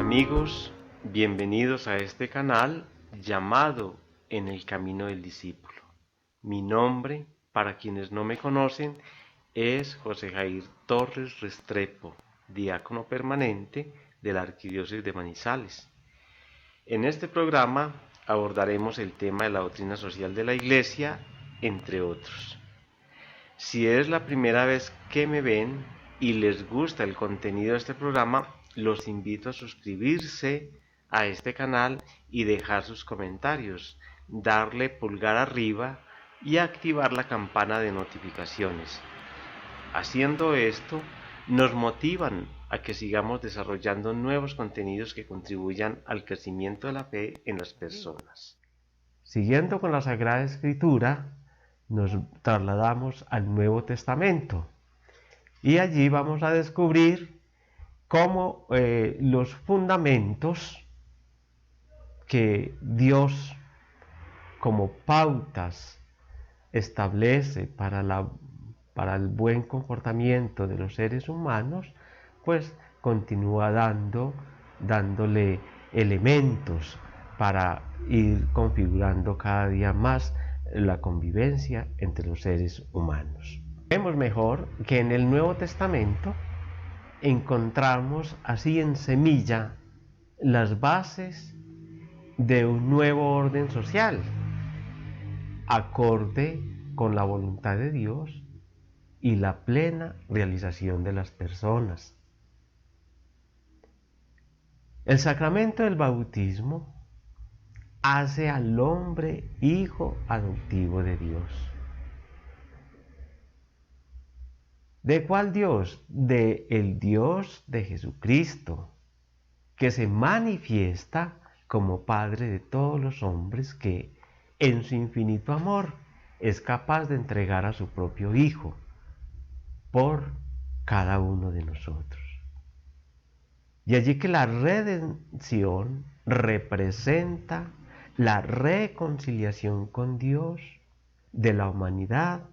amigos, bienvenidos a este canal llamado En el Camino del Discípulo. Mi nombre, para quienes no me conocen, es José Jair Torres Restrepo, diácono permanente de la Arquidiócesis de Manizales. En este programa abordaremos el tema de la doctrina social de la Iglesia, entre otros. Si es la primera vez que me ven y les gusta el contenido de este programa, los invito a suscribirse a este canal y dejar sus comentarios, darle pulgar arriba y activar la campana de notificaciones. Haciendo esto, nos motivan a que sigamos desarrollando nuevos contenidos que contribuyan al crecimiento de la fe en las personas. Siguiendo con la Sagrada Escritura, nos trasladamos al Nuevo Testamento y allí vamos a descubrir cómo los fundamentos que Dios como pautas establece para el buen comportamiento de los seres humanos, pues continúa dándole elementos para ir configurando cada día más la convivencia entre los seres humanos. Vemos mejor que en el Nuevo Testamento encontramos así en semilla las bases de un nuevo orden social, acorde con la voluntad de Dios y la plena realización de las personas. El sacramento del bautismo hace al hombre hijo adoptivo de Dios. ¿De cuál Dios? De el Dios de Jesucristo, que se manifiesta como Padre de todos los hombres, que en su infinito amor es capaz de entregar a su propio Hijo por cada uno de nosotros. Y allí que la redención representa la reconciliación con Dios de la humanidad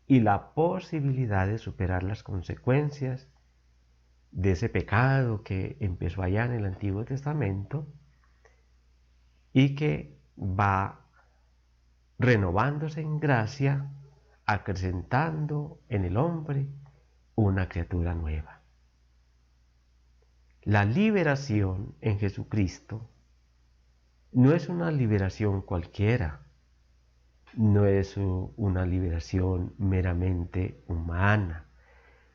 y la posibilidad de superar las consecuencias de ese pecado que empezó allá en el Antiguo Testamento y que va renovándose en gracia, acrecentando en el hombre una criatura nueva. La liberación en Jesucristo no es una liberación cualquiera, no es una liberación meramente humana.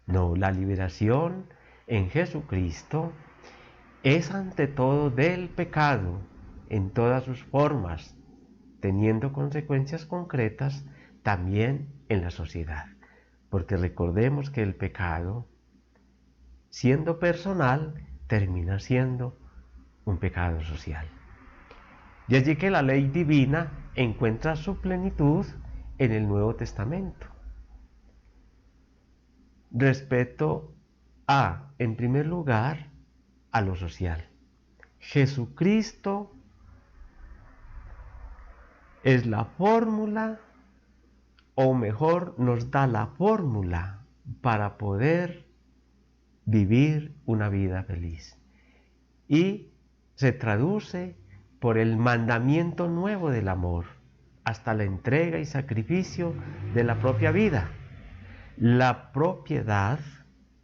No, la liberación en Jesucristo es ante todo del pecado en todas sus formas, teniendo consecuencias concretas también en la sociedad. Porque recordemos que el pecado, siendo personal, termina siendo un pecado social. Y allí que la ley divina encuentra su plenitud en el Nuevo Testamento. Respecto a, en primer lugar, a lo social. Jesucristo es la fórmula, o mejor, nos da la fórmula para poder vivir una vida feliz. Y se traduce por el mandamiento nuevo del amor, hasta la entrega y sacrificio de la propia vida. La propiedad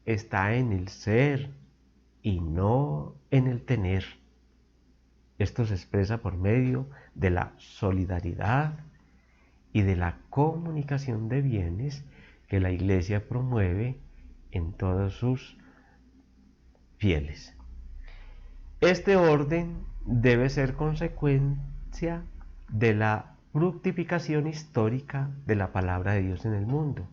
está en el ser y no en el tener. Esto se expresa por medio de la solidaridad y de la comunicación de bienes que la Iglesia promueve en todos sus fieles. Este orden debe ser consecuencia de la fructificación histórica de la palabra de Dios en el mundo,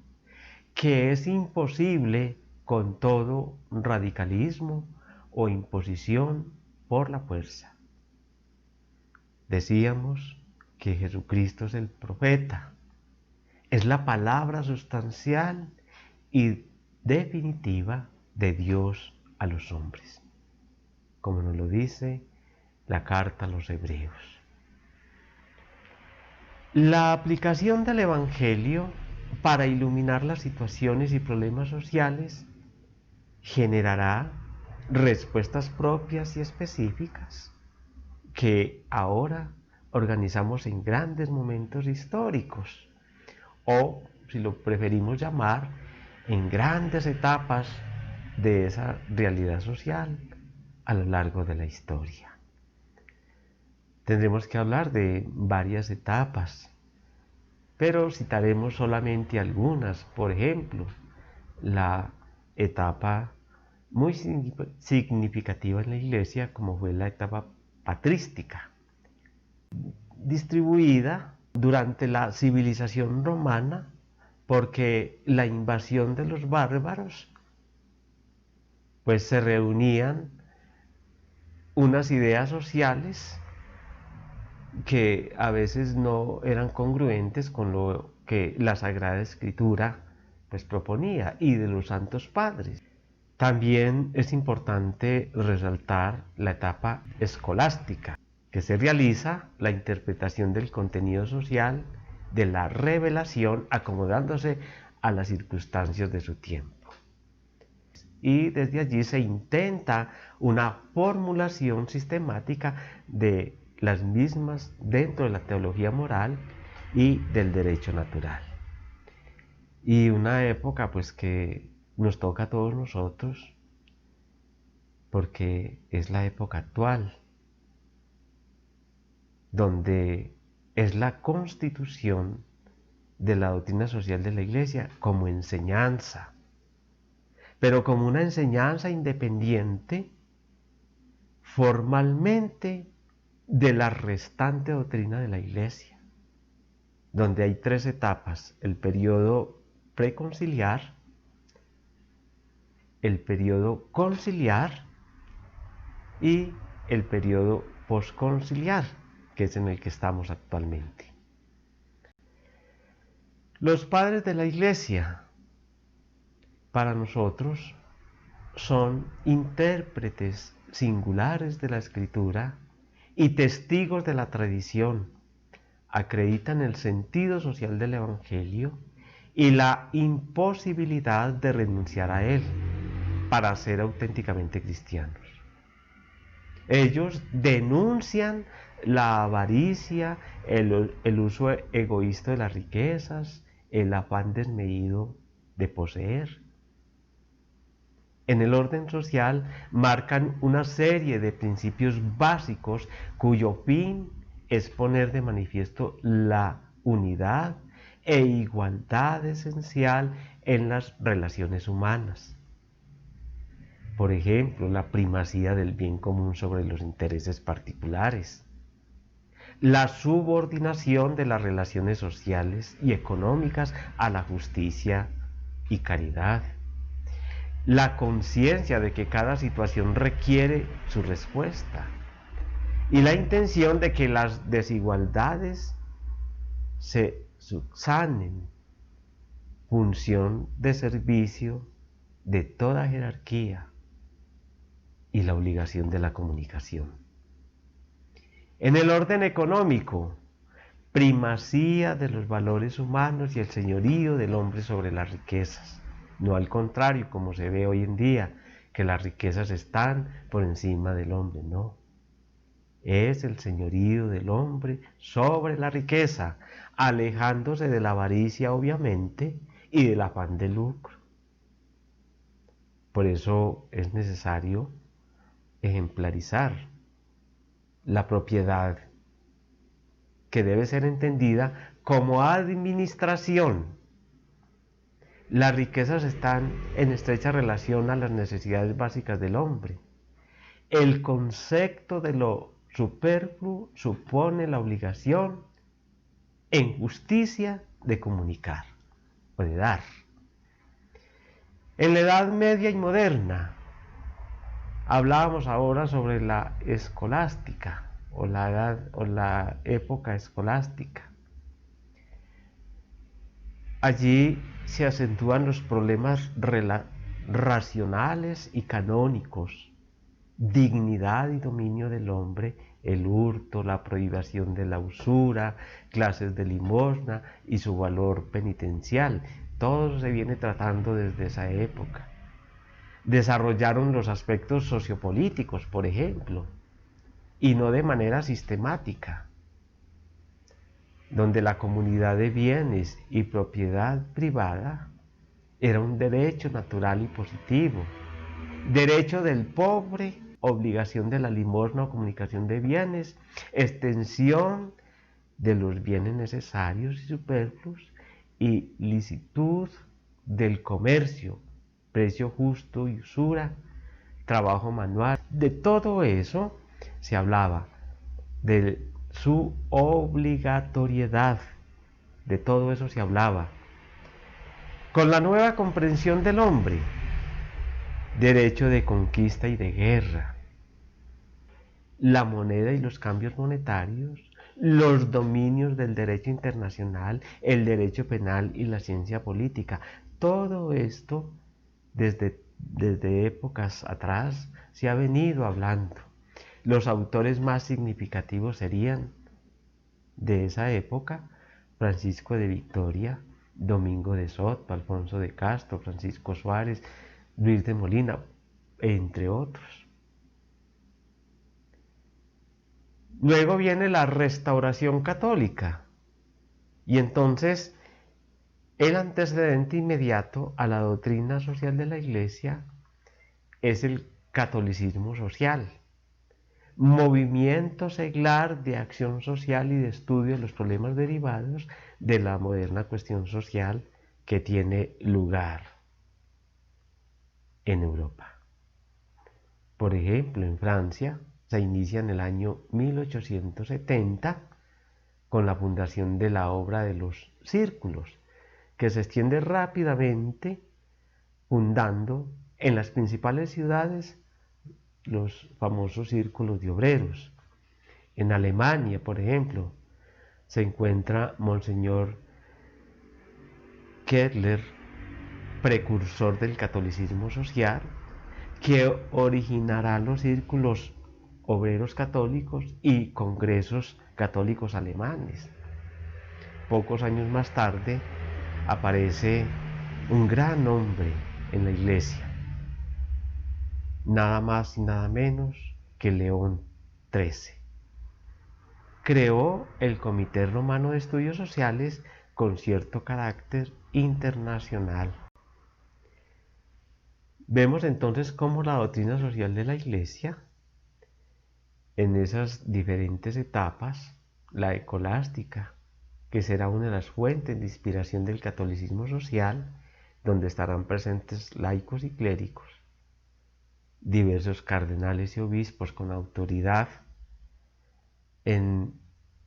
que es imposible con todo radicalismo o imposición por la fuerza. Decíamos que Jesucristo es el profeta, es la palabra sustancial y definitiva de Dios a los hombres, como nos lo dice la carta a los Hebreos. La aplicación del Evangelio para iluminar las situaciones y problemas sociales generará respuestas propias y específicas que ahora organizamos en grandes momentos históricos, o si lo preferimos llamar, en grandes etapas de esa realidad social a lo largo de la historia. Tendremos que hablar de varias etapas, pero citaremos solamente algunas. Por ejemplo, la etapa muy significativa en la Iglesia, como fue la etapa patrística, distribuida durante la civilización romana, porque la invasión de los bárbaros, pues se reunían unas ideas sociales que a veces no eran congruentes con lo que la Sagrada Escritura pues proponía y de los santos padres. También es importante resaltar la etapa escolástica, que se realiza la interpretación del contenido social de la revelación acomodándose a las circunstancias de su tiempo. Y desde allí se intenta una formulación sistemática de las mismas dentro de la teología moral y del derecho natural. Y una época pues que nos toca a todos nosotros, porque es la época actual, donde es la constitución de la doctrina social de la Iglesia como enseñanza, pero como una enseñanza independiente formalmente de la restante doctrina de la Iglesia, donde hay tres etapas: el periodo preconciliar, el periodo conciliar y el periodo posconciliar, que es en el que estamos actualmente. Los padres de la Iglesia, para nosotros, son intérpretes singulares de la Escritura y testigos de la tradición. Acreditan el sentido social del Evangelio y la imposibilidad de renunciar a él para ser auténticamente cristianos. Ellos denuncian la avaricia, el uso egoísta de las riquezas, el afán desmedido de poseer. En el orden social marcan una serie de principios básicos cuyo fin es poner de manifiesto la unidad e igualdad esencial en las relaciones humanas. Por ejemplo, la primacía del bien común sobre los intereses particulares, la subordinación de las relaciones sociales y económicas a la justicia y caridad, la conciencia de que cada situación requiere su respuesta y la intención de que las desigualdades se subsanen, función de servicio de toda jerarquía y la obligación de la comunicación. En el orden económico, primacía de los valores humanos y el señorío del hombre sobre las riquezas. No al contrario, como se ve hoy en día, que las riquezas están por encima del hombre, no. Es el señorío del hombre sobre la riqueza, alejándose de la avaricia, obviamente, y del afán de lucro. Por eso es necesario ejemplarizar la propiedad, que debe ser entendida como administración. Las riquezas están en estrecha relación a las necesidades básicas del hombre. El concepto de lo superfluo supone la obligación en justicia de comunicar o de dar. En la Edad Media y moderna, hablábamos ahora sobre la escolástica o la época escolástica. Allí se acentúan los problemas racionales y canónicos, dignidad y dominio del hombre, el hurto, la prohibición de la usura, clases de limosna y su valor penitencial. Todo se viene tratando desde esa época. desarrollaron los aspectos sociopolíticos, por ejemplo, y no de manera sistemática, donde la comunidad de bienes y propiedad privada era un derecho natural y positivo, derecho del pobre, obligación de la limosna o comunicación de bienes, extensión de los bienes necesarios y superfluos y licitud del comercio, precio justo y usura, trabajo manual. De todo eso se hablaba, de su obligatoriedad, de todo eso se hablaba. Con la nueva comprensión del hombre, derecho de conquista y de guerra, la moneda y los cambios monetarios, los dominios del derecho internacional, el derecho penal y la ciencia política. Todo esto, desde épocas atrás, se ha venido hablando. Los autores más significativos serían, de esa época, Francisco de Vitoria, Domingo de Soto, Alfonso de Castro, Francisco Suárez, Luis de Molina, entre otros. Luego viene la Restauración Católica, y entonces el antecedente inmediato a la doctrina social de la Iglesia es el catolicismo social, movimiento seglar de acción social y de estudio de los problemas derivados de la moderna cuestión social que tiene lugar en Europa. Por ejemplo, en Francia se inicia en el año 1870 con la fundación de la obra de los círculos, que se extiende rápidamente, fundando en las principales ciudades los famosos círculos de obreros. En Alemania, por ejemplo, se encuentra Monseñor Kettler, precursor del catolicismo social, que originará los círculos obreros católicos y congresos católicos alemanes. Pocos años más tarde aparece un gran hombre en la Iglesia, nada más y nada menos que León XIII. Creó el Comité Romano de Estudios Sociales con cierto carácter internacional. Vemos entonces cómo la doctrina social de la Iglesia, en esas diferentes etapas, la escolástica, que será una de las fuentes de inspiración del catolicismo social, donde estarán presentes laicos y clérigos, diversos cardenales y obispos con autoridad en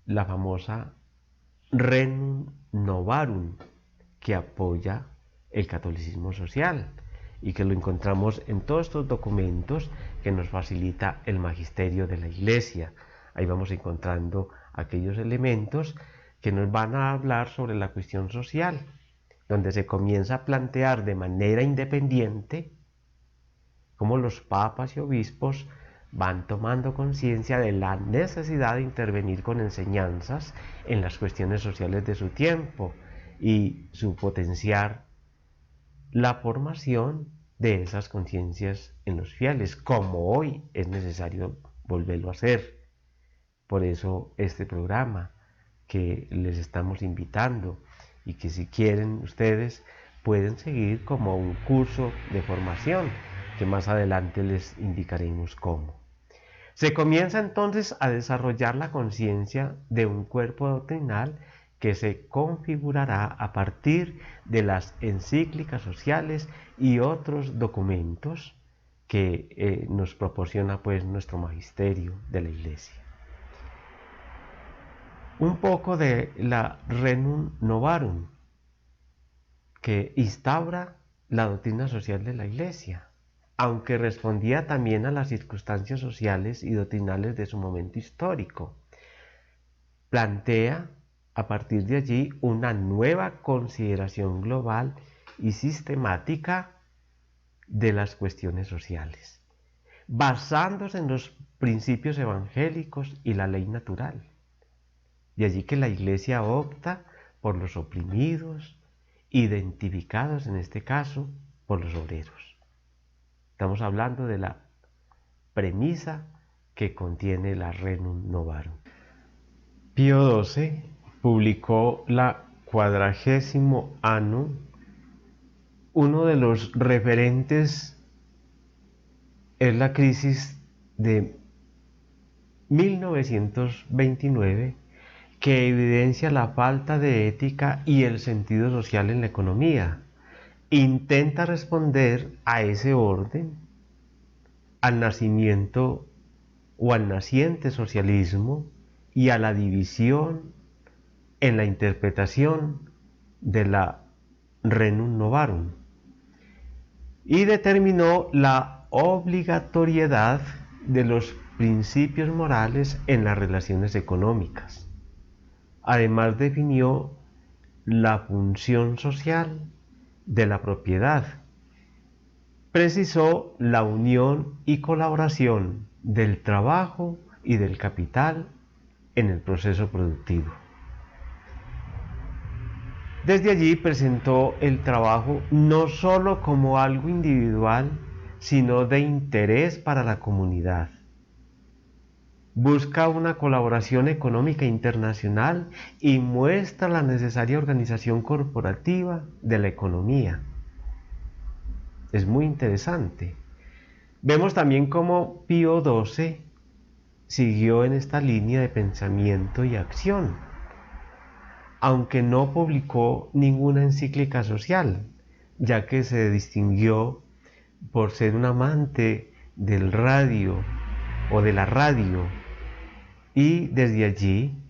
la famosa Rerum Novarum, que apoya el catolicismo social y que lo encontramos en todos estos documentos que nos facilita el magisterio de la Iglesia. Ahí vamos encontrando aquellos elementos que nos van a hablar sobre la cuestión social, donde se comienza a plantear de manera independiente cómo los papas y obispos van tomando conciencia de la necesidad de intervenir con enseñanzas en las cuestiones sociales de su tiempo y su potenciar la formación de esas conciencias en los fieles, como hoy es necesario volverlo a hacer. Por eso este programa que les estamos invitando y que si quieren ustedes pueden seguir como un curso de formación que más adelante les indicaremos cómo. Se comienza entonces a desarrollar la conciencia de un cuerpo doctrinal que se configurará a partir de las encíclicas sociales y otros documentos que nos proporciona pues nuestro magisterio de la Iglesia. Un poco de la Rerum Novarum, que instaura la doctrina social de la Iglesia, aunque respondía también a las circunstancias sociales y doctrinales de su momento histórico. Plantea a partir de allí una nueva consideración global y sistemática de las cuestiones sociales, basándose en los principios evangélicos y la ley natural. De allí que la Iglesia opta por los oprimidos, identificados en este caso por los obreros. Estamos hablando de la premisa que contiene la Rerum Novarum. Pío XII publicó la Quadragesimo Annum, uno de los referentes es la crisis de 1929, que evidencia la falta de ética y el sentido social en la economía. Intenta responder a ese orden, al nacimiento o al naciente socialismo y a la división en la interpretación de la Rerum Novarum, y determinó la obligatoriedad de los principios morales en las relaciones económicas. Además definió la función social de la propiedad. Precisó la unión y colaboración del trabajo y del capital en el proceso productivo. Desde allí presentó el trabajo no sólo como algo individual, sino de interés para la comunidad. Busca una colaboración económica internacional y muestra la necesaria organización corporativa de la economía. Es muy interesante. Vemos también cómo Pío XII siguió en esta línea de pensamiento y acción, aunque no publicó ninguna encíclica social, ya que se distinguió por ser un amante del radio o de la radio, y desde allí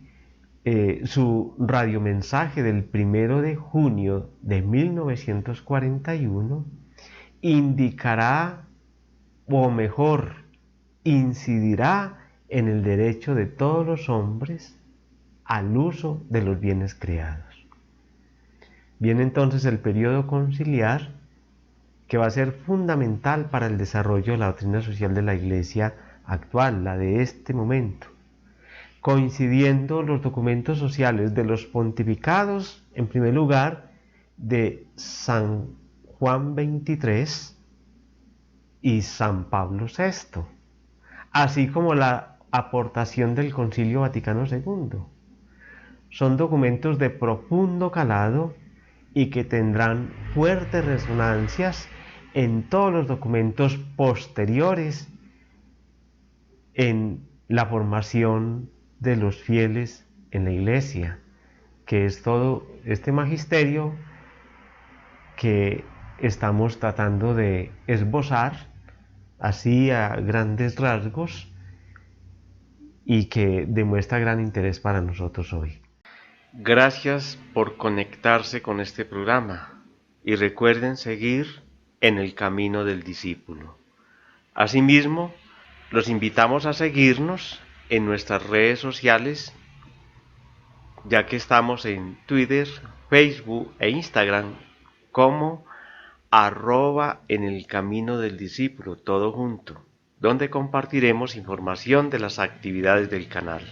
su radiomensaje del 1 de junio de 1941 indicará, o mejor, incidirá en el derecho de todos los hombres al uso de los bienes creados. Viene entonces el periodo conciliar, que va a ser fundamental para el desarrollo de la doctrina social de la Iglesia actual, la de este momento, coincidiendo los documentos sociales de los pontificados, en primer lugar, de San Juan XXIII y San Pablo VI, así como la aportación del Concilio Vaticano II. Son documentos de profundo calado y que tendrán fuertes resonancias en todos los documentos posteriores en la formación de los fieles en la Iglesia, que es todo este magisterio que estamos tratando de esbozar así a grandes rasgos y que demuestra gran interés para nosotros hoy. Gracias por conectarse con este programa y recuerden seguir en el camino del discípulo. Asimismo, los invitamos a seguirnos en nuestras redes sociales, ya que estamos en Twitter, Facebook e Instagram como @en el camino del discípulo, todo junto, donde compartiremos información de las actividades del canal.